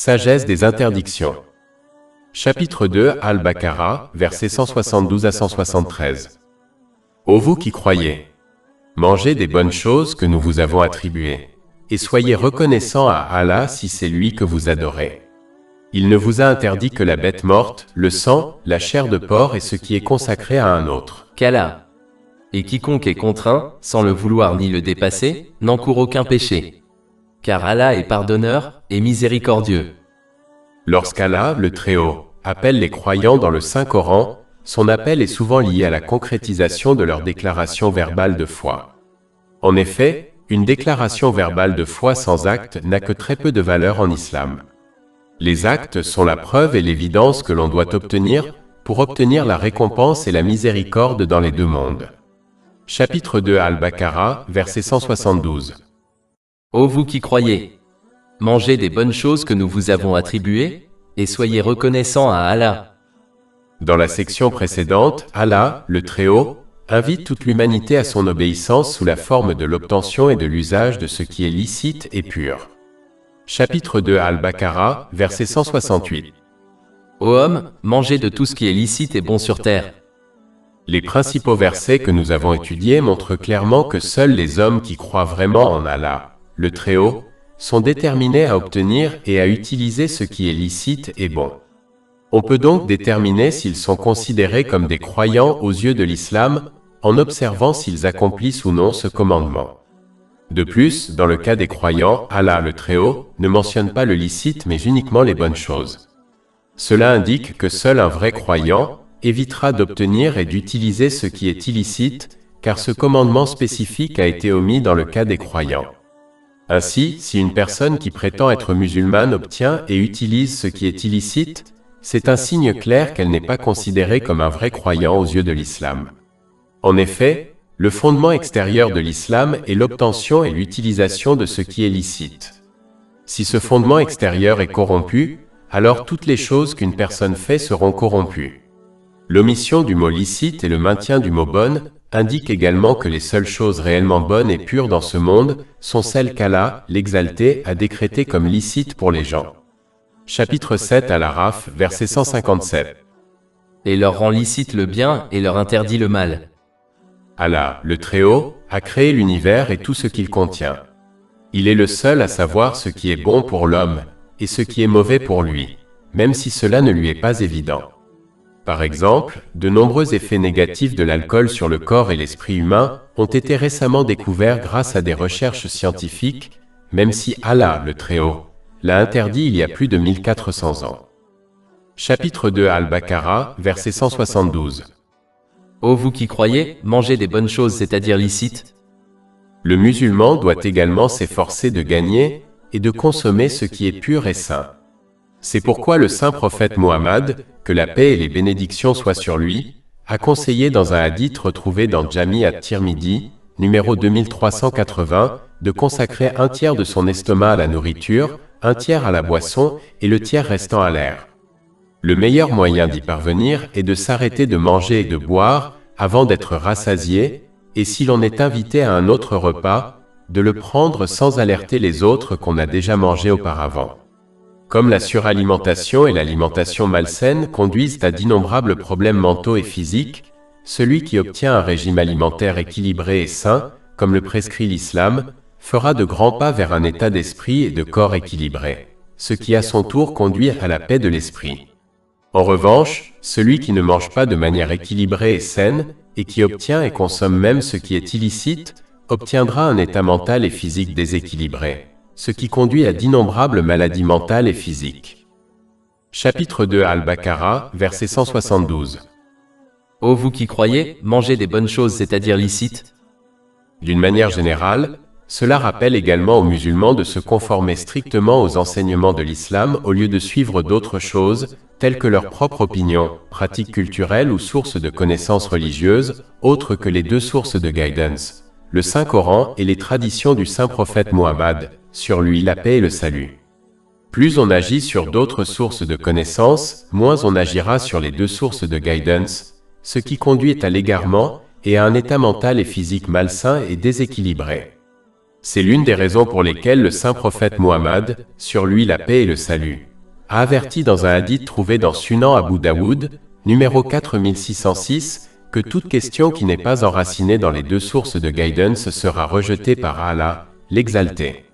Sagesse des interdictions. Chapitre 2 Al-Baqarah, versets 172 à 173. Ô vous qui croyez, mangez des bonnes choses que nous vous avons attribuées, et soyez reconnaissants à Allah si c'est lui que vous adorez. Il ne vous a interdit que la bête morte, le sang, la chair de porc et ce qui est consacré à un autre. Qu'Allah. Et quiconque est contraint, sans le vouloir ni le dépasser, n'encourt aucun péché. Car Allah est pardonneur et miséricordieux. Lorsqu'Allah, le Très-Haut, appelle les croyants dans le Saint-Coran, son appel est souvent lié à la concrétisation de leur déclaration verbale de foi. En effet, une déclaration verbale de foi sans acte n'a que très peu de valeur en islam. Les actes sont la preuve et l'évidence que l'on doit obtenir pour obtenir la récompense et la miséricorde dans les deux mondes. Chapitre 2 Al-Baqarah, verset 172. Ô vous qui croyez, mangez des bonnes choses que nous vous avons attribuées, et soyez reconnaissants à Allah. Dans la section précédente, Allah, le Très-Haut, invite toute l'humanité à son obéissance sous la forme de l'obtention et de l'usage de ce qui est licite et pur. Chapitre 2 Al-Baqarah, verset 168. Ô homme, mangez de tout ce qui est licite et bon sur terre. Les principaux versets que nous avons étudiés montrent clairement que seuls les hommes qui croient vraiment en Allah, le Très-Haut, sont déterminés à obtenir et à utiliser ce qui est licite et bon. On peut donc déterminer s'ils sont considérés comme des croyants aux yeux de l'islam en observant s'ils accomplissent ou non ce commandement. De plus, dans le cas des croyants, Allah le Très-Haut ne mentionne pas le licite mais uniquement les bonnes choses. Cela indique que seul un vrai croyant évitera d'obtenir et d'utiliser ce qui est illicite, car ce commandement spécifique a été omis dans le cas des croyants. Ainsi, si une personne qui prétend être musulmane obtient et utilise ce qui est illicite, c'est un signe clair qu'elle n'est pas considérée comme un vrai croyant aux yeux de l'islam. En effet, le fondement extérieur de l'islam est l'obtention et l'utilisation de ce qui est licite. Si ce fondement extérieur est corrompu, alors toutes les choses qu'une personne fait seront corrompues. L'omission du mot licite et le maintien du mot bonne indiquent également que les seules choses réellement bonnes et pures dans ce monde sont celles qu'Allah, l'Exalté, a décrétées comme licites pour les gens. Chapitre 7 Al-Araf, verset 157. Et leur rend licite le bien et leur interdit le mal. Allah, le Très-Haut, a créé l'univers et tout ce qu'il contient. Il est le seul à savoir ce qui est bon pour l'homme et ce qui est mauvais pour lui, même si cela ne lui est pas évident. Par exemple, de nombreux effets négatifs de l'alcool sur le corps et l'esprit humain ont été récemment découverts grâce à des recherches scientifiques, même si Allah, le Très-Haut, l'a interdit il y a plus de 1400 ans. Chapitre 2 Al-Baqarah, verset 172. Ô vous qui croyez, mangez des bonnes choses, c'est-à-dire licites. Le musulman doit également s'efforcer de gagner et de consommer ce qui est pur et saint. C'est pourquoi le saint prophète Mohammed, que la paix et les bénédictions soient sur lui, a conseillé dans un hadith retrouvé dans Jami at-Tirmidhi, numéro 2380, de consacrer un tiers de son estomac à la nourriture, un tiers à la boisson et le tiers restant à l'air. Le meilleur moyen d'y parvenir est de s'arrêter de manger et de boire avant d'être rassasié, et si l'on est invité à un autre repas, de le prendre sans alerter les autres qu'on a déjà mangé auparavant. Comme la suralimentation et l'alimentation malsaine conduisent à d'innombrables problèmes mentaux et physiques, celui qui obtient un régime alimentaire équilibré et sain, comme le prescrit l'islam, fera de grands pas vers un état d'esprit et de corps équilibré, ce qui à son tour conduit à la paix de l'esprit. En revanche, celui qui ne mange pas de manière équilibrée et saine, et qui obtient et consomme même ce qui est illicite, obtiendra un état mental et physique déséquilibré, ce qui conduit à d'innombrables maladies mentales et physiques. Chapitre 2 Al-Baqarah, verset 172. Ô vous qui croyez, mangez des bonnes choses, c'est-à-dire licites. D'une manière générale, cela rappelle également aux musulmans de se conformer strictement aux enseignements de l'islam au lieu de suivre d'autres choses, telles que leur propre opinion, pratiques culturelles ou sources de connaissances religieuses, autres que les deux sources de guidance, le Saint-Coran et les traditions du saint prophète Mohammed, sur lui la paix et le salut. Plus on agit sur d'autres sources de connaissances, moins on agira sur les deux sources de guidance, ce qui conduit à l'égarement et à un état mental et physique malsain et déséquilibré. C'est l'une des raisons pour lesquelles le saint prophète Mohammed, sur lui la paix et le salut, a averti dans un hadith trouvé dans Sunan Abu Daoud, numéro 4606, que toute question qui n'est pas enracinée dans les deux sources de guidance sera rejetée par Allah, l'Exalté.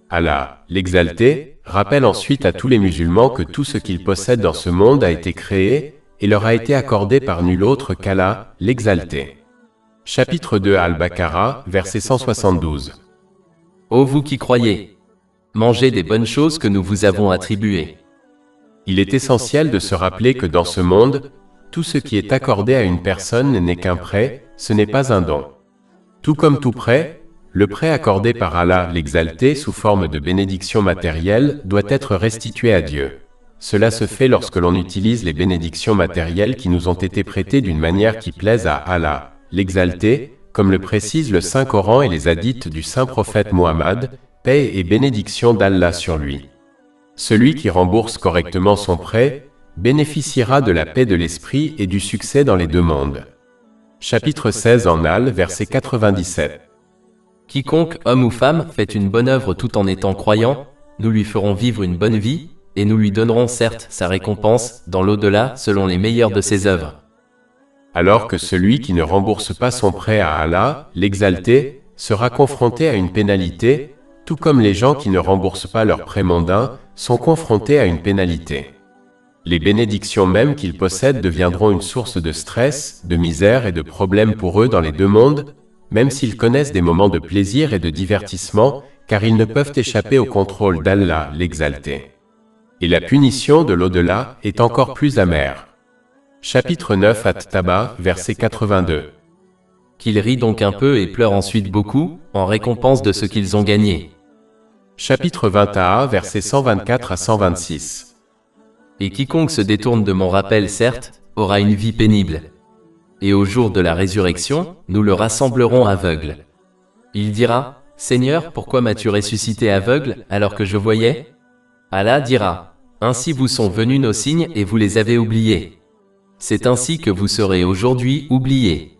Allah, l'Exalté, rappelle ensuite à tous les musulmans que tout ce qu'ils possèdent dans ce monde a été créé et leur a été accordé par nul autre qu'Allah, l'Exalté. Chapitre 2 Al-Baqarah, verset 172. Ô vous qui croyez! Mangez des bonnes choses que nous vous avons attribuées. Il est essentiel de se rappeler que dans ce monde, tout ce qui est accordé à une personne n'est qu'un prêt, ce n'est pas un don. Tout comme tout prêt, le prêt accordé par Allah l'Exalté sous forme de bénédiction matérielle doit être restitué à Dieu. Cela se fait lorsque l'on utilise les bénédictions matérielles qui nous ont été prêtées d'une manière qui plaise à Allah, l'Exalté, comme le précise le Saint-Coran et les hadiths du Saint-Prophète Muhammad, paix et bénédiction d'Allah sur lui. Celui qui rembourse correctement son prêt bénéficiera de la paix de l'esprit et du succès dans les deux mondes. Chapitre 16 en Al, verset 97. Quiconque, homme ou femme, fait une bonne œuvre tout en étant croyant, nous lui ferons vivre une bonne vie, et nous lui donnerons certes sa récompense dans l'au-delà selon les meilleures de ses œuvres. Alors que celui qui ne rembourse pas son prêt à Allah, l'Exalté, sera confronté à une pénalité, tout comme les gens qui ne remboursent pas leurs prêts mondains sont confrontés à une pénalité. Les bénédictions même qu'ils possèdent deviendront une source de stress, de misère et de problèmes pour eux dans les deux mondes, même s'ils connaissent des moments de plaisir et de divertissement, car ils ne peuvent échapper au contrôle d'Allah, l'Exalté. Et la punition de l'au-delà est encore plus amère. Chapitre 9 At-Taba, verset 82. Qu'ils rient donc un peu et pleurent ensuite beaucoup, en récompense de ce qu'ils ont gagné. Chapitre 21, versets 124 à 126. Et quiconque se détourne de mon rappel, certes, aura une vie pénible. Et au jour de la résurrection, nous le rassemblerons aveugle. Il dira, Seigneur, pourquoi m'as-tu ressuscité aveugle, alors que je voyais? Allah dira, ainsi vous sont venus nos signes et vous les avez oubliés. C'est ainsi que vous serez aujourd'hui oubliés.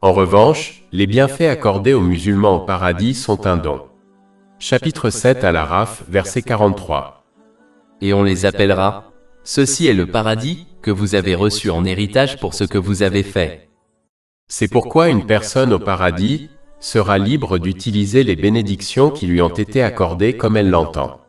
En revanche, les bienfaits accordés aux musulmans au paradis sont un don. Chapitre 7 Al-Araf, verset 43. Et on les appellera, ceci est le paradis que vous avez reçu en héritage pour ce que vous avez fait. C'est pourquoi une personne au paradis sera libre d'utiliser les bénédictions qui lui ont été accordées comme elle l'entend.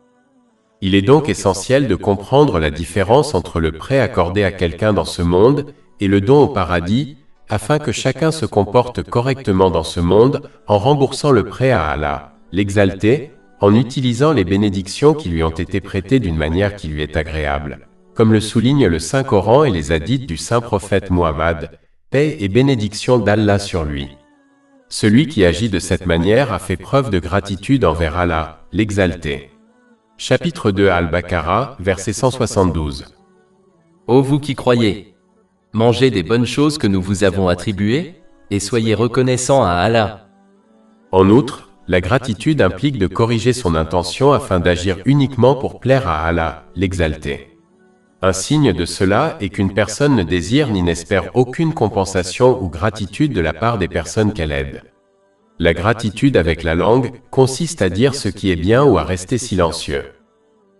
Il est donc essentiel de comprendre la différence entre le prêt accordé à quelqu'un dans ce monde et le don au paradis, afin que chacun se comporte correctement dans ce monde en remboursant le prêt à Allah, l'Exalté, en utilisant les bénédictions qui lui ont été prêtées d'une manière qui lui est agréable, comme le souligne le Saint-Coran et les hadiths du Saint-Prophète Muhammad, paix et bénédiction d'Allah sur lui. Celui qui agit de cette manière a fait preuve de gratitude envers Allah, l'Exalté. Chapitre 2 Al-Baqarah, verset 172. Ô vous qui croyez! Mangez des bonnes choses que nous vous avons attribuées, et soyez reconnaissants à Allah. En outre, la gratitude implique de corriger son intention afin d'agir uniquement pour plaire à Allah, l'Exalté. Un signe de cela est qu'une personne ne désire ni n'espère aucune compensation ou gratitude de la part des personnes qu'elle aide. La gratitude avec la langue consiste à dire ce qui est bien ou à rester silencieux.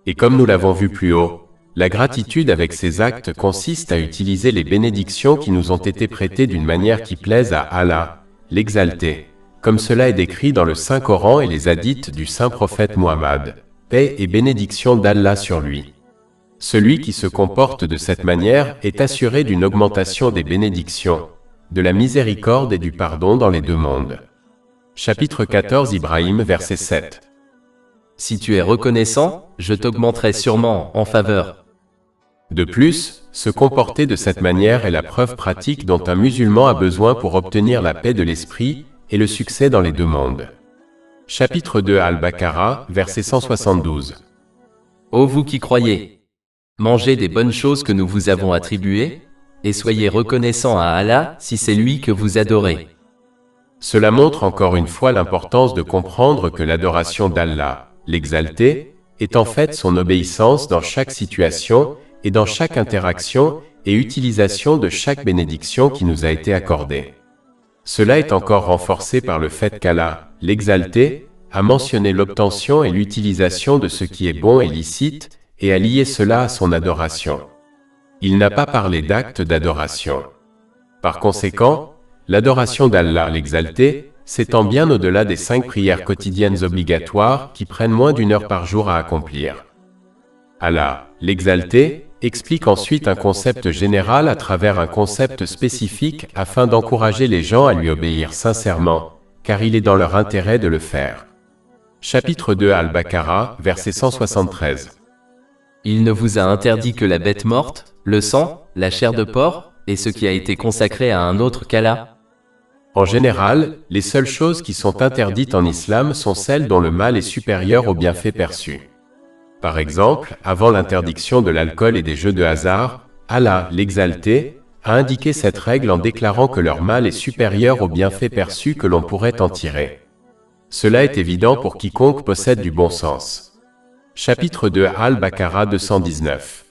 Et comme nous l'avons vu plus haut, la gratitude avec ses actes consiste à utiliser les bénédictions qui nous ont été prêtées d'une manière qui plaise à Allah, l'Exalté, comme cela est décrit dans le Saint-Coran et les hadiths du Saint-Prophète Muhammad, paix et bénédiction d'Allah sur lui. Celui qui se comporte de cette manière est assuré d'une augmentation des bénédictions, de la miséricorde et du pardon dans les deux mondes. Chapitre 14 Ibrahim, verset 7. Si tu es reconnaissant, je t'augmenterai sûrement en faveur. De plus, se comporter de cette manière est la preuve pratique dont un musulman a besoin pour obtenir la paix de l'esprit et le succès dans les deux mondes. Chapitre 2 Al-Baqarah, verset 172. Ô vous qui croyez! Mangez des bonnes choses que nous vous avons attribuées, et soyez reconnaissants à Allah si c'est lui que vous adorez. Cela montre encore une fois l'importance de comprendre que l'adoration d'Allah, l'Exalté, est en fait son obéissance dans chaque situation et dans chaque interaction et utilisation de chaque bénédiction qui nous a été accordée. Cela est encore renforcé par le fait qu'Allah, l'Exalté, a mentionné l'obtention et l'utilisation de ce qui est bon et licite, et a lié cela à son adoration. Il n'a pas parlé d'acte d'adoration. Par conséquent, l'adoration d'Allah l'exalté s'étend bien au-delà des 5 prières quotidiennes obligatoires qui prennent moins d'1 heure par jour à accomplir. Allah, l'exalté, explique ensuite un concept général à travers un concept spécifique afin d'encourager les gens à lui obéir sincèrement, car il est dans leur intérêt de le faire. Chapitre 2 Al-Baqarah, verset 173. Il ne vous a interdit que la bête morte, le sang, la chair de porc, et ce qui a été consacré à un autre qu'Allah. En général, les seules choses qui sont interdites en islam sont celles dont le mal est supérieur au bienfait perçu. Par exemple, avant l'interdiction de l'alcool et des jeux de hasard, Allah, l'exalté, a indiqué cette règle en déclarant que leur mal est supérieur au bienfait perçu que l'on pourrait en tirer. Cela est évident pour quiconque possède du bon sens. Chapitre 2 Al-Baqarah 219.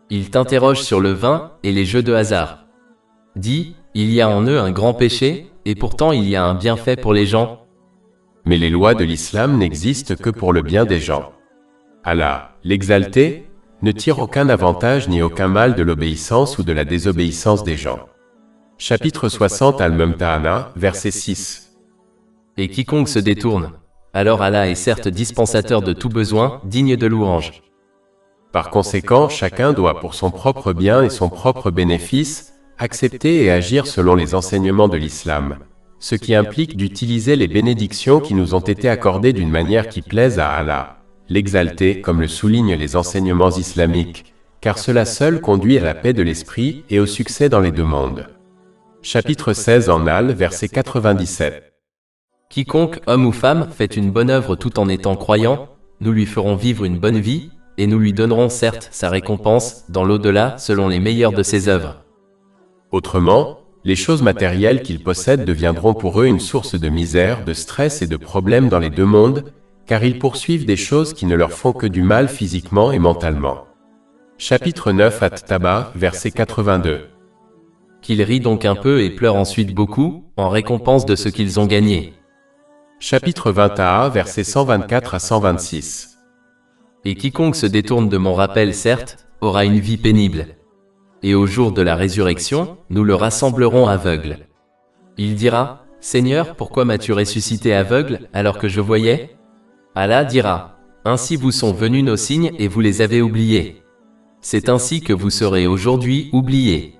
Il t'interroge sur le vin et les jeux de hasard. Dis, il y a en eux un grand péché, et pourtant il y a un bienfait pour les gens. Mais les lois de l'islam n'existent que pour le bien des gens. Allah, l'exalté, ne tire aucun avantage ni aucun mal de l'obéissance ou de la désobéissance des gens. Chapitre 60 Al-Mumtahana, verset 6. Et quiconque se détourne, alors Allah est certes dispensateur de tout besoin, digne de louange. Par conséquent, chacun doit pour son propre bien et son propre bénéfice, accepter et agir selon les enseignements de l'islam, ce qui implique d'utiliser les bénédictions qui nous ont été accordées d'une manière qui plaise à Allah, l'exalté, comme le soulignent les enseignements islamiques, car cela seul conduit à la paix de l'esprit et au succès dans les deux mondes. Chapitre 16 en Al, verset 97. Quiconque, homme ou femme, fait une bonne œuvre tout en étant croyant, nous lui ferons vivre une bonne vie, et nous lui donnerons certes sa récompense dans l'au-delà selon les meilleures de ses œuvres. Autrement, les choses matérielles qu'ils possèdent deviendront pour eux une source de misère, de stress et de problèmes dans les deux mondes, car ils poursuivent des choses qui ne leur font que du mal physiquement et mentalement. Chapitre 9 At-Taba, verset 82. Qu'ils rient donc un peu et pleurent ensuite beaucoup, en récompense de ce qu'ils ont gagné. Chapitre 20 A, versets 124 à 126. Et quiconque se détourne de mon rappel, certes, aura une vie pénible. Et au jour de la résurrection, nous le rassemblerons aveugle. Il dira, Seigneur, pourquoi m'as-tu ressuscité aveugle, alors que je voyais? Allah dira, ainsi vous sont venus nos signes et vous les avez oubliés. C'est ainsi que vous serez aujourd'hui oubliés.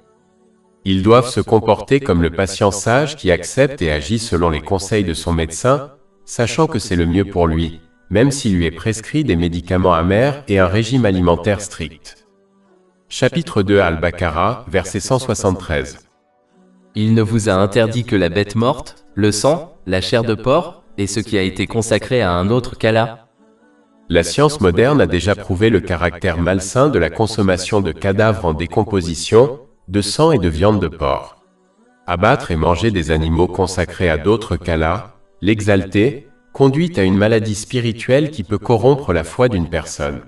Ils doivent se comporter comme le patient sage qui accepte et agit selon les conseils de son médecin, sachant que c'est le mieux pour lui, même s'il lui est prescrit des médicaments amers et un régime alimentaire strict. Chapitre 2 Al-Baqarah, verset 173. Il ne vous a interdit que la bête morte, le sang, la chair de porc, et ce qui a été consacré à un autre qu'Allah. La science moderne a déjà prouvé le caractère malsain de la consommation de cadavres en décomposition, de sang et de viande de porc. Abattre et manger des animaux consacrés à d'autres qu'Allah, l'exalté, conduit à une maladie spirituelle qui peut corrompre la foi d'une personne.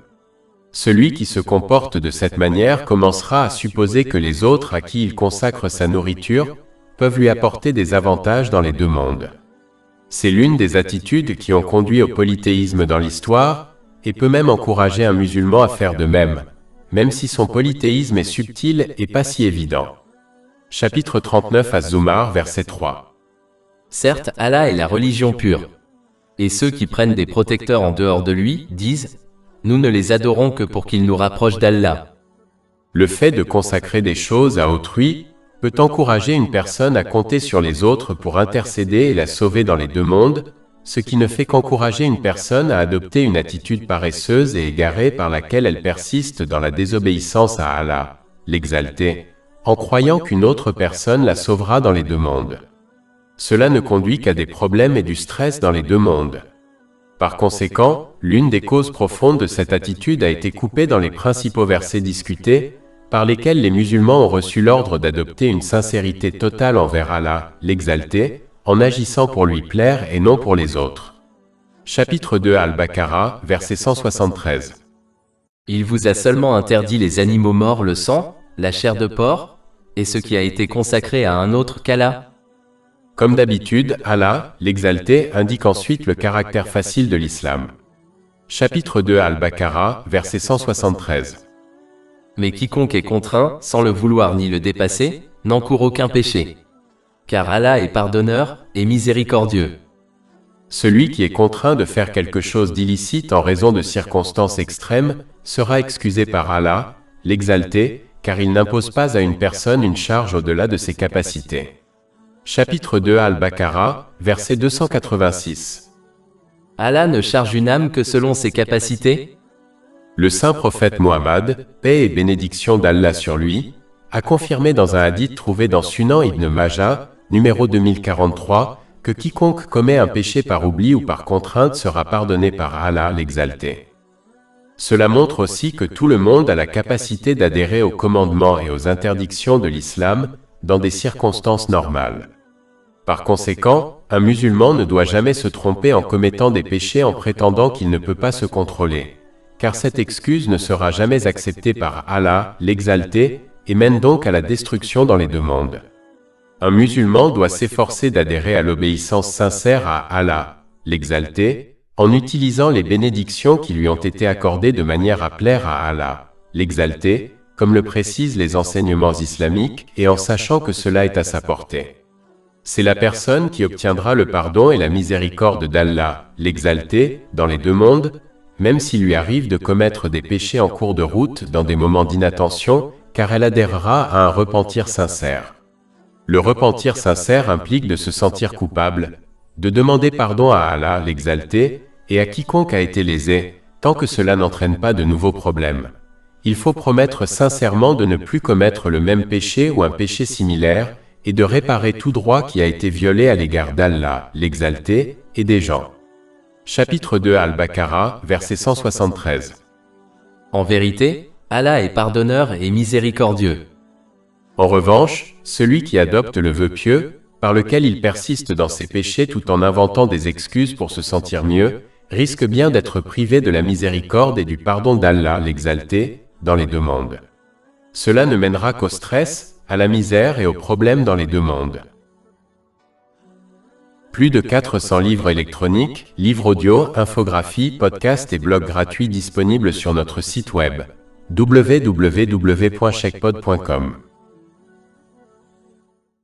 Celui qui se comporte de cette manière commencera à supposer que les autres à qui il consacre sa nourriture peuvent lui apporter des avantages dans les deux mondes. C'est l'une des attitudes qui ont conduit au polythéisme dans l'histoire, et peut même encourager un musulman à faire de même si son polythéisme est subtil et pas si évident. Chapitre 39 Az-Zumar, verset 3. Certes, Allah est la religion pure. Et ceux qui prennent des protecteurs en dehors de lui, disent, nous ne les adorons que pour qu'ils nous rapprochent d'Allah. Le fait de consacrer des choses à autrui peut encourager une personne à compter sur les autres pour intercéder et la sauver dans les deux mondes, ce qui ne fait qu'encourager une personne à adopter une attitude paresseuse et égarée par laquelle elle persiste dans la désobéissance à Allah, l'exalté, en croyant qu'une autre personne la sauvera dans les deux mondes. Cela ne conduit qu'à des problèmes et du stress dans les deux mondes. Par conséquent, l'une des causes profondes de cette attitude a été coupée dans les principaux versets discutés, par lesquels les musulmans ont reçu l'ordre d'adopter une sincérité totale envers Allah, l'exalté, en agissant pour lui plaire et non pour les autres. Chapitre 2 Al-Baqarah, verset 173. Il vous a seulement interdit les animaux morts, le sang, la chair de porc, et ce qui a été consacré à un autre qu'Allah. Comme d'habitude, Allah, l'exalté, indique ensuite le caractère facile de l'islam. Chapitre 2 Al-Baqarah, verset 173. Mais quiconque est contraint, sans le vouloir ni le dépasser, n'encourt aucun péché. Car Allah est pardonneur et miséricordieux. Celui qui est contraint de faire quelque chose d'illicite en raison de circonstances extrêmes sera excusé par Allah, l'Exalté, car il n'impose pas à une personne une charge au-delà de ses capacités. Chapitre 2 Al-Baqarah, verset 286. Allah ne charge une âme que selon ses capacités. Le saint prophète Mohammed, paix et bénédiction d'Allah sur lui, a confirmé dans un hadith trouvé dans Sunan ibn Majah, numéro 2043, que quiconque commet un péché par oubli ou par contrainte sera pardonné par Allah l'Exalté. Cela montre aussi que tout le monde a la capacité d'adhérer aux commandements et aux interdictions de l'islam dans des circonstances normales. Par conséquent, un musulman ne doit jamais se tromper en commettant des péchés en prétendant qu'il ne peut pas se contrôler, car cette excuse ne sera jamais acceptée par Allah l'Exalté et mène donc à la destruction dans les deux mondes. Un musulman doit s'efforcer d'adhérer à l'obéissance sincère à Allah, l'Exalté, en utilisant les bénédictions qui lui ont été accordées de manière à plaire à Allah, l'Exalté, comme le précisent les enseignements islamiques, et en sachant que cela est à sa portée. C'est la personne qui obtiendra le pardon et la miséricorde d'Allah, l'Exalté, dans les deux mondes, même s'il lui arrive de commettre des péchés en cours de route dans des moments d'inattention, car elle adhérera à un repentir sincère. Le repentir sincère implique de se sentir coupable, de demander pardon à Allah l'Exalté et à quiconque a été lésé, tant que cela n'entraîne pas de nouveaux problèmes. Il faut promettre sincèrement de ne plus commettre le même péché ou un péché similaire et de réparer tout droit qui a été violé à l'égard d'Allah l'Exalté et des gens. Chapitre 2 Al-Baqarah, verset 173. En vérité, Allah est pardonneur et miséricordieux. En revanche, celui qui adopte le vœu pieux, par lequel il persiste dans ses péchés tout en inventant des excuses pour se sentir mieux, risque bien d'être privé de la miséricorde et du pardon d'Allah l'Exalté, dans les deux mondes. Cela ne mènera qu'au stress, à la misère et aux problèmes dans les deux mondes. Plus de 400 livres électroniques, livres audio, infographies, podcasts et blogs gratuits disponibles sur notre site web www.chekpod.com.